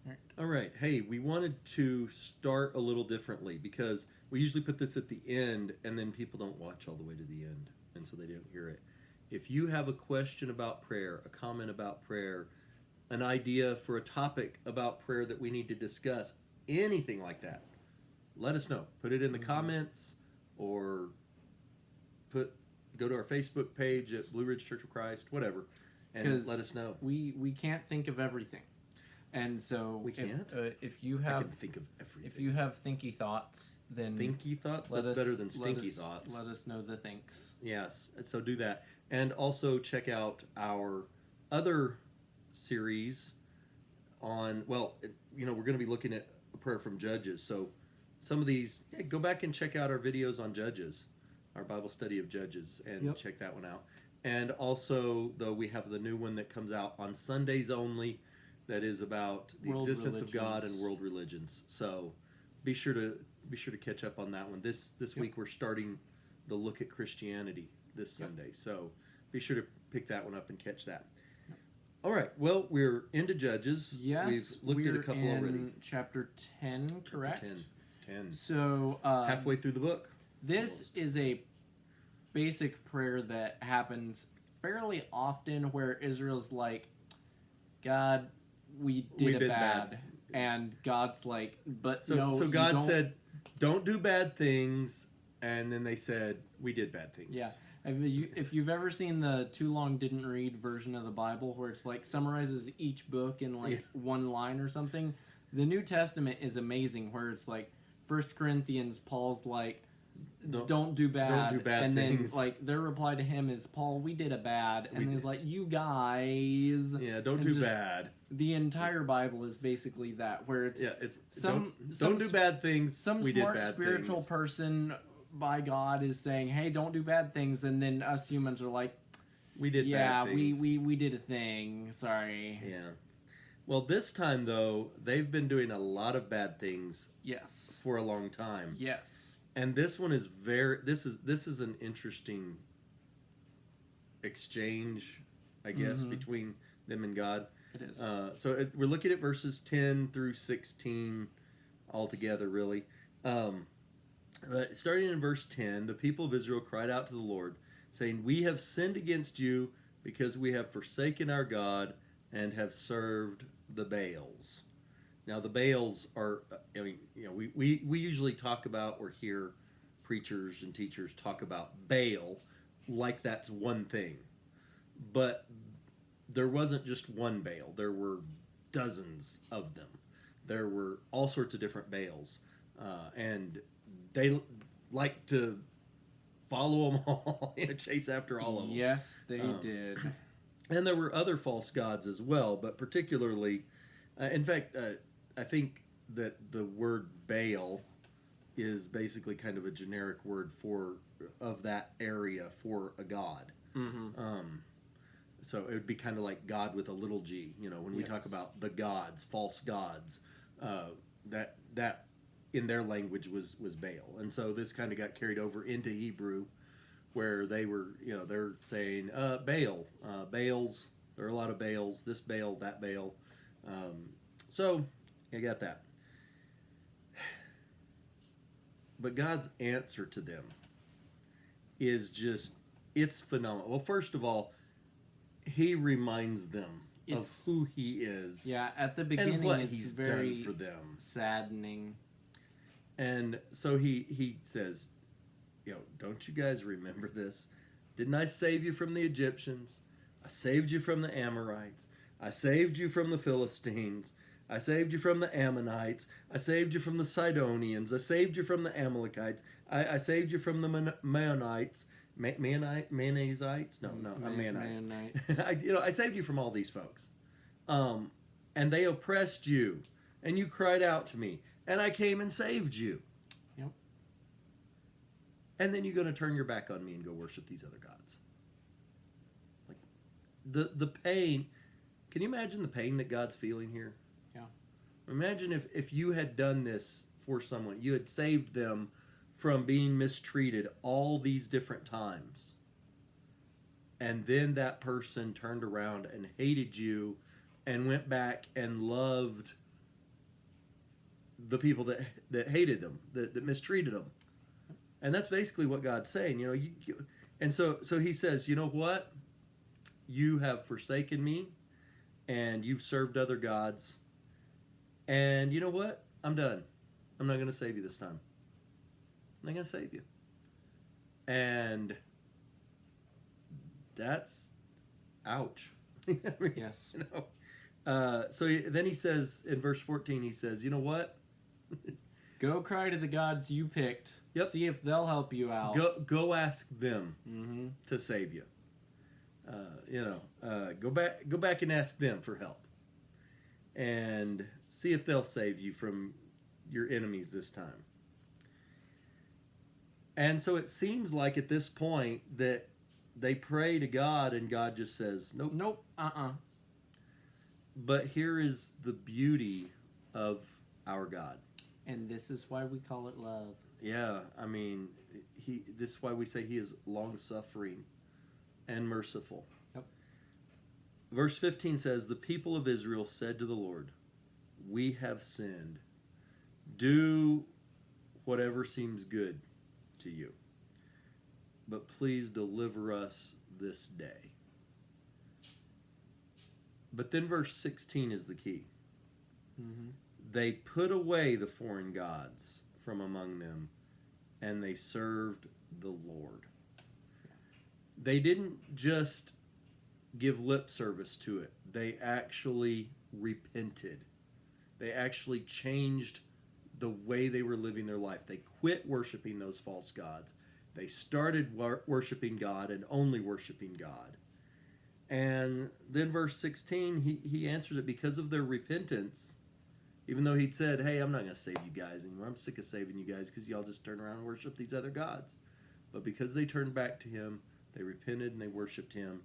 Right. All right. Hey, we wanted to start a little differently because we usually put this at the end and then people don't watch all the way to the end and so they don't hear it. If you have a question about prayer, a comment about prayer, an idea for a topic about prayer that we need to discuss, anything like that, let us know. Put it in the comments or go to our Facebook page at Blue Ridge Church of Christ, whatever, and let us know. We can't think of everything. And so we can't. If you have, I can think of everything. If you have thinky thoughts, then thinky thoughts. That's better than stinky thoughts. Let us know the thinks. Yes, and so do that, and also check out our other series on. Well, we're going to be looking at a prayer from Judges. So some of these, go back and check out our videos on Judges, our Bible study of Judges, and check that one out. And also, though, we have the new one that comes out on Sundays only. That is about the existence of God and world religions. So be sure to catch up on that one. This week we're starting the look at Christianity this Sunday. So be sure to pick that one up and catch that. All right. Well, we're into Judges. Yes, we've looked at a couple already. Chapter 10, correct? Chapter 10. So halfway through the book. This is a basic prayer that happens fairly often where Israel's like, God, we did bad. And God's like, but no. So God said, don't do bad things. And then they said, we did bad things. Yeah. If you've ever seen the too long didn't read version of the Bible where it's like summarizes each book in like one line or something, the New Testament is amazing where it's like 1 Corinthians, Paul's like, don't do bad. Don't do bad and things. Then like their reply to him is, Paul, we did a bad. And he's like, you guys. Yeah, don't do bad. The entire Bible is basically that, where it's don't do bad things. Some smart spiritual person by God is saying, hey, don't do bad things, and then us humans are like, we did bad things. we did a thing. Sorry. Yeah. Well, this time though, they've been doing a lot of bad things. Yes. For a long time. Yes. And this one is this is an interesting exchange, I guess, between them and God. It is. We're looking at verses 10 through 16 altogether, really. Starting in verse 10, the people of Israel cried out to the Lord, saying, we have sinned against you because we have forsaken our God and have served the Baals. Now, the Baals are, we usually talk about or hear preachers and teachers talk about Baal like that's one thing. But there wasn't just one Baal. There were dozens of them. There were all sorts of different Baals. And they like to follow them all, chase after all of them. Yes, they did. And there were other false gods as well, but particularly, in fact, I think that the word Baal is basically kind of a generic word of that area for a god. So it would be kind of like God with a little g. When we talk about the gods, false gods, that in their language was Baal. And so this kind of got carried over into Hebrew, where they were, they're saying Baal, Baals. There are a lot of Baals. This Baal, that Baal. So you got that. But God's answer to them is it's phenomenal. Well, first of all, he reminds them of who he is. Yeah, at the beginning, and what it's he's very done for them. Saddening. And so he says, don't you guys remember this? Didn't I save you from the Egyptians? I saved you from the Amorites. I saved you from the Philistines. I saved you from the Ammonites. I saved you from the Sidonians. I saved you from the Amalekites. I saved you from the Maonites. Maonites? No, I'm Maonites. I saved you from all these folks. And they oppressed you. And you cried out to me. And I came and saved you. Yep. And then you're going to turn your back on me and go worship these other gods. Like the pain. Can you imagine the pain that God's feeling here? Yeah. Imagine if you had done this for someone. You had saved them from being mistreated all these different times. And then that person turned around and hated you and went back and loved the people that hated them, that mistreated them. And that's basically what God's saying. And so he says, you know what? You have forsaken me, and you've served other gods. And you know what? I'm done. I'm not going to save you this time. I'm not going to save you. And that's ouch. I mean, Yes. Then he says in verse 14, he says, you know what? Go cry to the gods you picked. Yep. See if they'll help you out. Go ask them to save you. Go back and ask them for help, and see if they'll save you from your enemies this time. And so it seems like at this point that they pray to God, and God just says, nope. Nope. But here is the beauty of our God. And this is why we call it love. Yeah, I mean, this is why we say he is long-suffering and merciful. Yep. Verse 15 says, the people of Israel said to the Lord, we have sinned. Do whatever seems good to you, but please deliver us this day. But then verse 16 is the key. They put away the foreign gods from among them, and they served the Lord. They didn't just give lip service to it. They actually repented. They actually changed the way they were living their life. They quit worshiping those false gods. They started worshiping God and only worshiping God. And then verse 16, he answers it because of their repentance. Even though he'd said, hey, I'm not going to save you guys anymore. I'm sick of saving you guys because y'all just turn around and worship these other gods. But because they turned back to him, they repented and they worshiped him.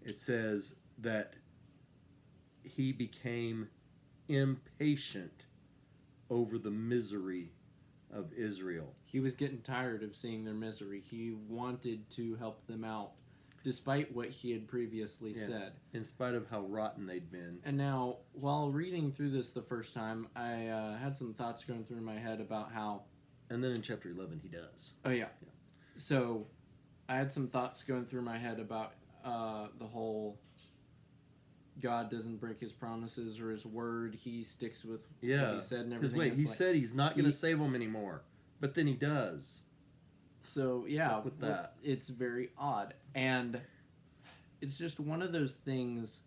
It says that he became impatient over the misery of Israel. He was getting tired of seeing their misery. He wanted to help them out, despite what he had previously said. In spite of how rotten they'd been. And now, while reading through this the first time, I had some thoughts going through my head about how... And then in chapter 11, he does. Oh, yeah. So, I had some thoughts going through my head about the whole... God doesn't break his promises or his word. He sticks with what he said and everything. Because he said he's not going to save them anymore. But then he does. So, yeah, with that. It's very odd. And it's just one of those things,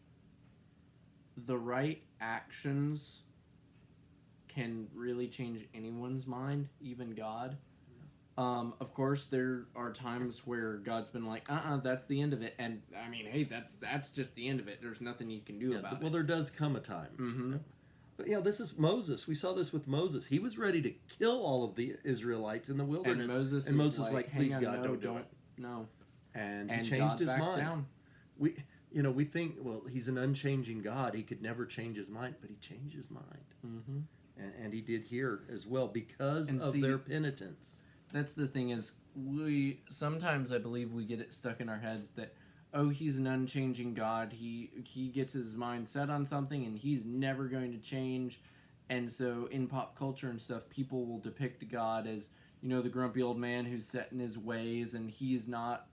the right actions can really change anyone's mind, even God. Of course, there are times where God's been like, that's the end of it. And, I mean, hey, that's just the end of it. There's nothing you can do about it. Well, there does come a time. Mm-hmm. But, this is Moses. We saw this with Moses. He was ready to kill all of the Israelites in the wilderness. And Moses is like, please, God, don't do it. No. And he changed God his backed mind. Down. We think, well, he's an unchanging God. He could never change his mind, but he changed his mind. Mm-hmm. And he did here as well because of their penitence. That's the thing is, sometimes I believe we get it stuck in our heads that, he's an unchanging God. He gets his mind set on something and he's never going to change. And so in pop culture and stuff, people will depict God as, the grumpy old man who's set in his ways and he's not...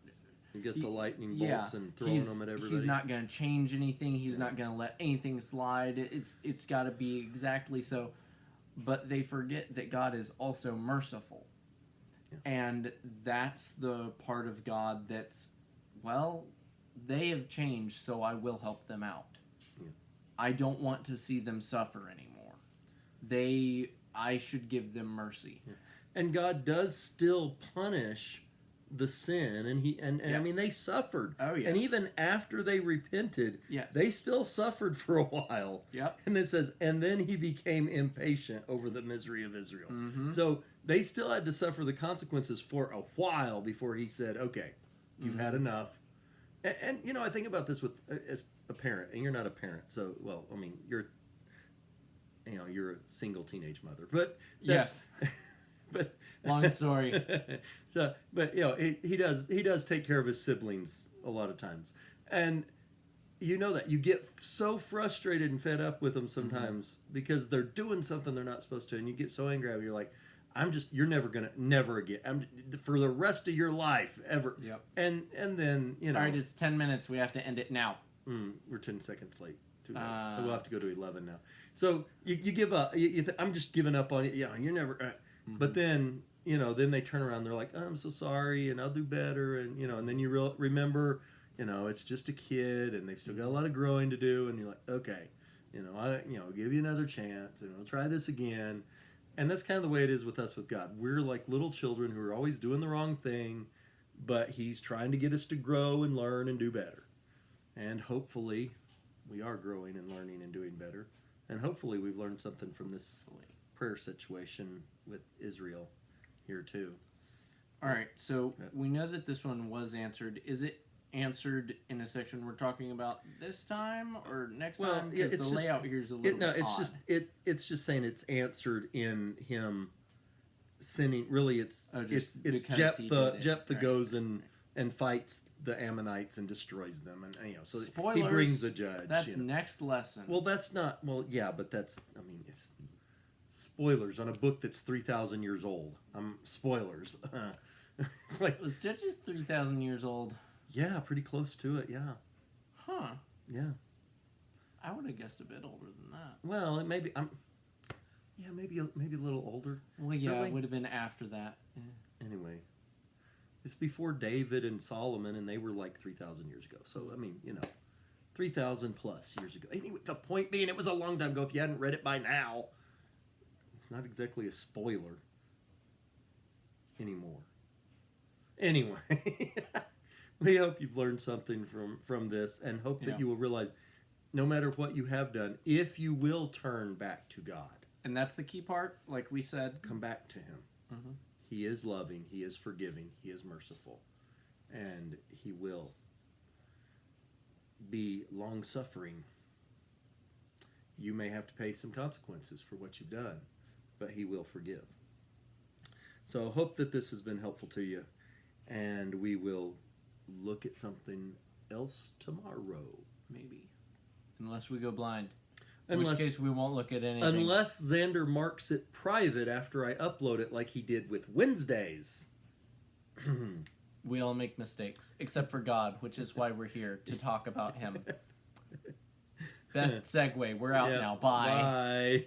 You get the lightning bolts and throwing them at everybody. He's not going to change anything. He's not going to let anything slide. It's got to be exactly so. But they forget that God is also merciful. And that's the part of God that's, they have changed, so I will help them out. Yeah. I don't want to see them suffer anymore. I should give them mercy. Yeah. And God does still punish the sin, and yes. I mean, they suffered. Oh, yes. And even after they repented, yes. they still suffered for a while. Yep. And it says, and then he became impatient over the misery of Israel. Mm-hmm. So they still had to suffer the consequences for a while before he said, okay, you've had enough. And I think about this as a parent, and you're not a parent, so, you're a single teenage mother, but yes. But long story. He does take care of his siblings a lot of times, and you know that you get so frustrated and fed up with them sometimes because they're doing something they're not supposed to, and you get so angry at them, you're like, you're never again, for the rest of your life ever. Yep. And then all right, it's 10 minutes, we have to end it now. We're 10 seconds late. Too late. We'll have to go to 11 now. So you give up. I'm just giving up on it. Yeah, you're never. But then then they turn around. They're like, oh, I'm so sorry, and I'll do better, and and then you remember, it's just a kid, and they've still got a lot of growing to do, and you're like, okay, I'll give you another chance, and I'll try this again, and that's kind of the way it is with us with God. We're like little children who are always doing the wrong thing, but He's trying to get us to grow and learn and do better, and hopefully we are growing and learning and doing better. And hopefully we've learned something from this prayer situation with Israel here too. All right, so we know that this one was answered. Is it answered in a section we're talking about this time or next time? Because the layout here is a little bit odd. It's just saying it's answered in Him sending. Really, it's Jephthah goes and fights the Ammonites and destroys them, and so spoilers, he brings the judge. That's next lesson. Well, that's not. Well, yeah, but that's. I mean, it's spoilers on a book that's 3,000 years old. Spoilers. It's like, was Judges 3,000 years old? Yeah, pretty close to it. Yeah. Huh. Yeah. I would have guessed a bit older than that. Well, maybe maybe a little older. Well, yeah, really? It would have been after that. Yeah. Anyway. It's before David and Solomon, and they were like 3,000 years ago. So, I mean, 3,000 plus years ago. Anyway, the point being, it was a long time ago. If you hadn't read it by now, it's not exactly a spoiler anymore. Anyway, we hope you've learned something from this, and hope that you will realize, no matter what you have done, if you will turn back to God. And that's the key part, like we said. Come back to Him. Mm-hmm. He is loving, He is forgiving, He is merciful, and He will be long-suffering. You may have to pay some consequences for what you've done, but He will forgive. So I hope that this has been helpful to you, and we will look at something else tomorrow. Maybe. Unless we go blind. In which case, we won't look at anything. Unless Xander marks it private after I upload it like he did with Wednesdays. We all make mistakes, except for God, which is why we're here, to talk about Him. Best segue. We're out now. Bye. Bye.